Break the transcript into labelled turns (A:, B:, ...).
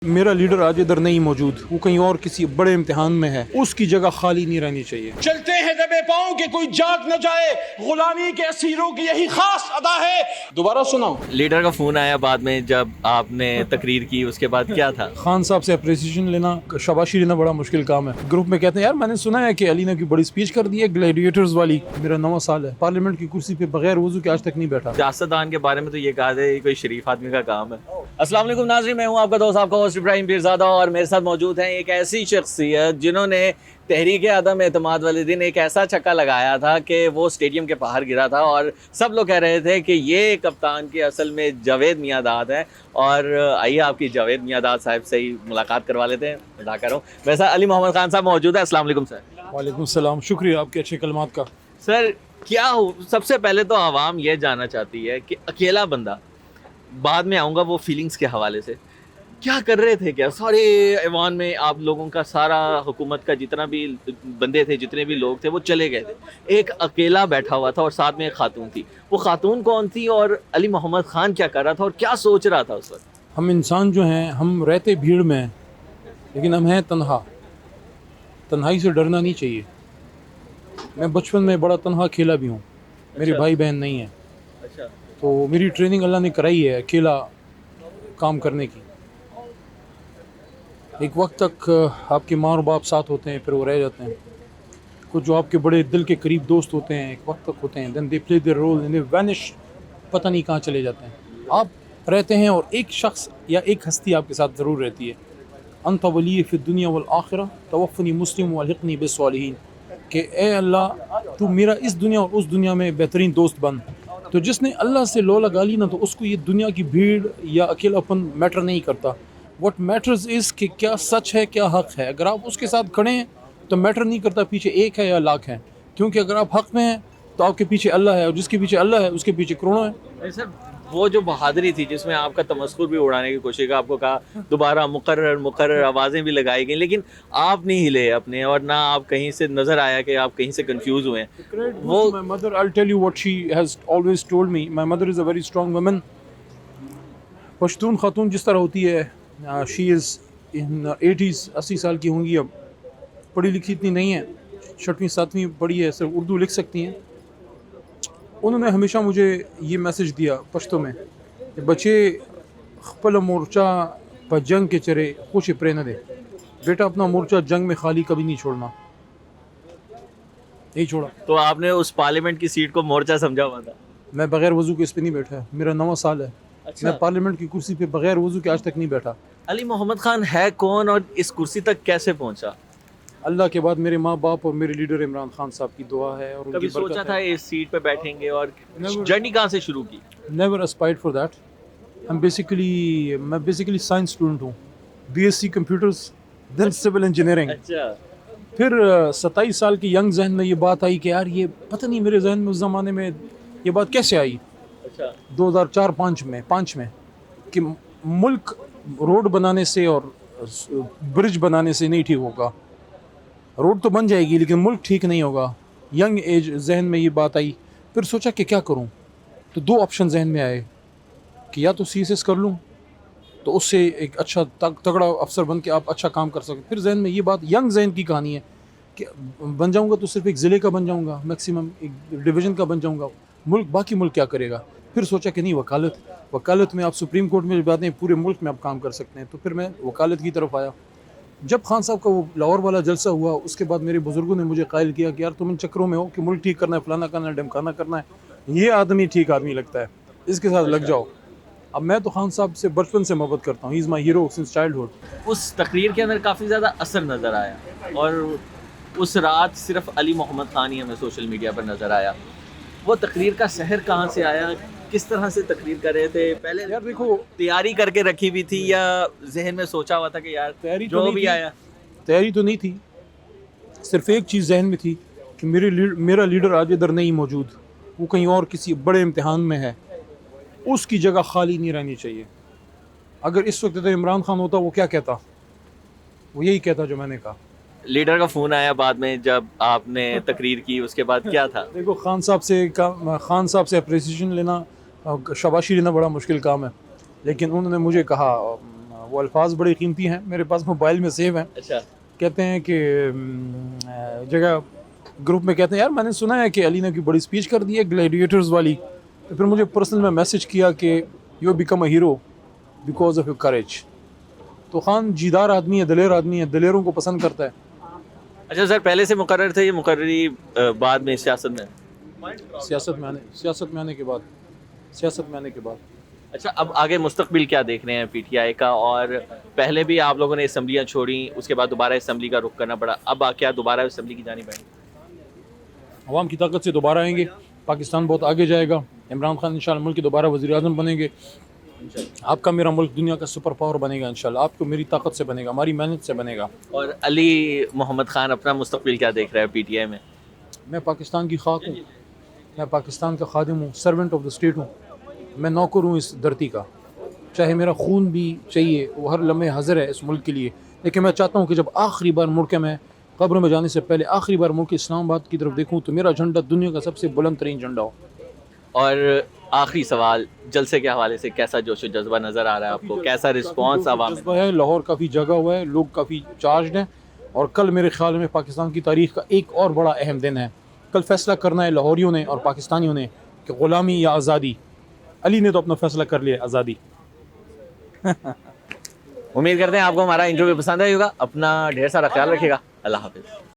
A: मेरा लीडर आज इधर नहीं मौजूद, वो कहीं और किसी बड़े इम्तिहान में है, उसकी जगह खाली नहीं रहनी चाहिए।
B: चलते हैं दबे पांव के कोई जाग न जाए, गुलामी के असीरों की यही खास अदा है। दोबारा सुनाओ।
C: लीडर का फोन आया बाद में जब आपने तकरीर की, उसके बाद क्या था?
A: खान साहब से अप्रिसिएशन लेना, शाबाशी लेना बड़ा मुश्किल काम है। ग्रुप में कहते हैं यार मैंने सुना है कि अली ने की बड़ी स्पीच कर दी है ग्लैडिएटर्स वाली। मेरा 9वां साल है, पार्लियामेंट की कुर्सी पे बगैर वजू के आज तक नहीं बैठा।
C: सियासतदान के बारे में तो ये कहा जाए कोई शरीफ आदमी का काम है। अस्सलाम वालेकुम नाज़रीन, मैं हूँ आपका दोस्त आपका होस्ट इब्राहिम पीरज़ादा और मेरे साथ मौजूद हैं एक ऐसी शख्सियत जिन्होंने तहरीक अदम एतमाद वाले दिन एक ऐसा छक्का लगाया था कि वो स्टेडियम के बाहर गिरा था और सब लोग कह रहे थे कि ये कप्तान की असल में जावेद मियांदाद है। और आइए आपकी जावेद मियांदाद साहब से ही मुलाकात करवा लेते हैं। अदा कर रहा हूँ, वैसा अली मोहम्मद खान साहब मौजूद है। अस्सलाम वालेकुम सर।
A: वालेकुम सलाम, शुक्रिया आपके अच्छे कलमात का।
C: सर क्या हो, सबसे पहले तो आवाम ये जानना चाहती है कि अकेला बंदा, बाद में आऊँगा वो फीलिंग्स के हवाले से, क्या कर रहे थे? क्या सारे ऐवान में आप लोगों का सारा हुकूमत का जितना भी बंदे थे, जितने भी लोग थे, वो चले गए थे, एक अकेला बैठा हुआ था और साथ में एक खातून थी। वो खातून कौन थी और अली मोहम्मद खान क्या कर रहा था और क्या सोच रहा था उस वक्त?
A: हम इंसान जो हैं, हम रहते भीड़ में हैं, लेकिन हम हैं तन्हा। तन्हाई से डरना नहीं चाहिए। मैं बचपन में बड़ा तन्हा खेला भी हूँ, मेरे भाई बहन नहीं हैं,
C: अच्छा,
A: तो मेरी ट्रेनिंग अल्लाह ने कराई है अकेला काम करने की। एक वक्त तक आपके माँ और बाप साथ होते हैं, फिर वो रह जाते हैं। कुछ जो आपके बड़े दिल के करीब दोस्त होते हैं, एक वक्त तक होते हैं, then they play their role and they vanish, पता नहीं कहाँ चले जाते हैं। आप रहते हैं और एक शख्स या एक हस्ती आपके साथ ज़रूर रहती है। अंत वली फ़िद दुनिया वल आखिरा तवफ़नी मुस्लिम वल्हिक़नी बिस्सालिहीन, कि ए अल्लाह तू मेरा इस दुनिया और उस दुनिया में बेहतरीन दोस्त बन। तो जिसने अल्लाह से लौ लगा ली ना, तो उसको ये दुनिया की भीड़ या अकेलापन मैटर नहीं करता। व्हाट मैटर्स इज़ कि क्या सच है, क्या हक़ है। अगर आप उसके साथ खड़े हैं तो मैटर नहीं करता पीछे एक है या लाख है, क्योंकि अगर आप हक़ में हैं तो आपके पीछे अल्लाह है, और जिसके पीछे अल्लाह है उसके पीछे करोड़ों है।
C: सर वो जो बहादुरी थी जिसमें आपका तमस्कुर भी उड़ाने की कोशिश का, आपको कहा दोबारा मुकर्रर आवाज़ें भी लगाई गई, लेकिन आप नहीं हिले अपने, और ना आप कहीं से नज़र आया कि आप कहीं से कंफ्यूज हुए हैं। वो
A: my mother, I will tell you what she has always told me. My mother is a very strong woman. Pashtun खातून जिस तरह होती है, शी इज़ इन 80 साल की होंगी अब, पढ़ी लिखी इतनी नहीं है, 6वीं 7वीं पढ़ी है, सिर्फ उर्दू लिख सकती हैं। उन्होंने हमेशा मुझे ये मैसेज दिया पश्तो में कि बच्चे खपल मोर्चा पर जंग के चरे खुश प्रेरणा दे। बेटा अपना मोर्चा जंग में खाली कभी नहीं छोड़ना। नहीं छोड़ा।
C: तो आपने उस पार्लियामेंट की सीट को मोर्चा समझा हुआ था?
A: मैं बगैर वजू के इस पे नहीं बैठा, मेरा 9वां साल है।
C: अच्छा।
A: मैं पार्लियामेंट की कुर्सी पे बगैर वजू के आज तक नहीं बैठा।
C: अली मोहम्मद खान है कौन और इस कुर्सी तक कैसे पहुंचा?
A: अल्लाह के बाद मेरे माँ बाप और मेरे लीडर इमरान खान साहब की दुआ है और
C: कभी
A: उनकी
C: सोचा
A: बरकत
C: था
A: है।
C: इस सीट पे बैठेंगे और
A: Never.
C: जर्नी कहाँ से शुरू की?
A: Never aspired for that. मैं बेसिकली साइंस स्टूडेंट हूँ, BSc computers, then civil engineering.
C: अच्छा,
A: फिर 27 साल के यंग जहन में ये बात आई कि यार ये पता नहीं मेरे जहन में उस ज़माने में ये बात कैसे आई,
C: अच्छा,
A: 2004-5 में कि मुल्क रोड बनाने से और ब्रिज बनाने से नहीं ठीक होगा। रोड तो बन जाएगी लेकिन मुल्क ठीक नहीं होगा। यंग एज जहन में ये बात आई। फिर सोचा कि क्या करूं, तो 2 ऑप्शन जहन में आए कि या तो CSS कर लूं, तो उससे एक अच्छा तगड़ा अफसर बन के आप अच्छा काम कर सकते। फिर जहन में ये बात, यंग जहन की कहानी है कि बन जाऊंगा तो सिर्फ एक ज़िले का बन जाऊंगा, मैक्सिमम एक डिवीज़न का बन जाऊंगा, बाकी मुल्क क्या करेगा। फिर सोचा कि नहीं, वकालत में आप सुप्रीम कोर्ट में जाते हैं, पूरे मुल्क में आप काम कर सकते हैं। तो फिर मैं वकालत की तरफ आया। जब खान साहब का वो लाहौर वाला जलसा हुआ, उसके बाद मेरे बुजुर्गों ने मुझे कायल किया कि यार तुम इन चक्करों में हो कि मुल्क ठीक करना है, फलाना करना है, ढमकाना करना है, ये आदमी ठीक आदमी लगता है, इसके साथ लग जाओ। अब मैं तो खान साहब से बचपन से मोहब्बत करता हूँ, he is my hero since childhood.
C: उस तकरीर के अंदर काफ़ी ज़्यादा असर नज़र आया और उस रात सिर्फ अली मोहम्मद खान ही हमें सोशल मीडिया पर नज़र आया। वो तकरीर का सहर कहाँ से आया, किस तरह से तकरीर कर रहे थे? पहले
A: यार देखो,
C: तैयारी करके रखी हुई थी या जहन में सोचा हुआ था कि यार
A: तैयारी तो
C: जो
A: नहीं
C: भी
A: थी।
C: आया?
A: तैयारी तो नहीं थी, सिर्फ एक चीज़ जहन में थी कि मेरा लीडर आज इधर नहीं मौजूद, वो कहीं और किसी बड़े इम्तिहान में है, उसकी जगह खाली नहीं रहनी चाहिए। अगर इस वक्त तो इमरान खान होता, वो क्या कहता? वो यही कहता जो मैंने कहा।
C: लीडर का फ़ोन आया बाद में जब आपने तकरीर की, उसके बाद क्या था?
A: देखो, खान साहब से अप्रिसिएशन लेना, शाबाशी लेना बड़ा मुश्किल काम है, लेकिन उन्होंने मुझे कहा वो अल्फाज बड़े कीमती हैं, मेरे पास मोबाइल में सेव हैं।
C: अच्छा,
A: कहते हैं कि जगह ग्रुप में कहते हैं यार मैंने सुना है कि अली ने की बड़ी स्पीच कर दी है ग्लैडिएटर्स वाली, तो फिर मुझे पर्सनल में मैसेज किया कि you become a hero because of your करेज। तो खान जीदार आदमी है, दलेर आदमी है, दलेरों को पसंद करता है।
C: अच्छा सर, पहले से मुकर्रर थे, ये मुकर्ररी बाद में सियासत में?
A: सियासत में आने के बाद
C: अच्छा, अब आगे मुस्तकबिल क्या देख रहे हैं पीटीआई का? और पहले भी आप लोगों ने असम्बलियाँ छोड़ी, उसके बाद दोबारा असम्बली का रुख करना पड़ा, अब क्या दोबारा असम्बली की जानिब आएंगे?
A: अवाम की ताकत से दोबारा आएंगे, पाकिस्तान बहुत आगे जाएगा, इमरान खान इंशाल्लाह मुल्क के दोबारा वज़ीर आज़म बनेंगे, आपका मेरा मुल्क दुनिया का सुपर पावर बनेगा इंशाल्लाह, आपको मेरी ताकत से बनेगा, हमारी मेहनत से बनेगा।
C: और अली मोहम्मद खान अपना मुस्तकबिल क्या देख रहा है पीटीआई में?
A: मैं पाकिस्तान की खाक हूँ, मैं पाकिस्तान का खादिम हूँ, सर्वेंट ऑफ द स्टेट हूँ, मैं नौकर हूँ इस धरती का। चाहे मेरा खून भी चाहिए, वो हर लम्हे हाजिर है इस मुल्क के लिए, लेकिन मैं चाहता हूँ कि जब आखिरी बार मुड़ के मैं कब्र में जाने से पहले आखिरी बार मुड़ के इस्लामाबाद की तरफ देखूँ तो मेरा झंडा दुनिया का सबसे बुलंद तरीन झंडा हो।
C: और आखिरी सवाल, जलसे के हवाले से कैसा जोश व जज्बा नज़र आ रहा है आपको? कैसा रिस्पॉन्स आवाम में?
A: जज्बा है, लाहौर काफ़ी जगा हुआ है, लोग काफ़ी चार्ज हैं, और कल मेरे ख्याल में पाकिस्तान की तारीख का एक और बड़ा अहम दिन है। कल फैसला करना है लाहौरियों ने और पाकिस्तानियों ने कि ग़ुलामी या आज़ादी। अली ने तो अपना फैसला कर लिया, आज़ादी।
C: उम्मीद करते हैं आपको हमारा इंटरव्यू पसंद आएगा। अपना ढेर सारा ख्याल रखिएगा। अल्लाह हाफिज़।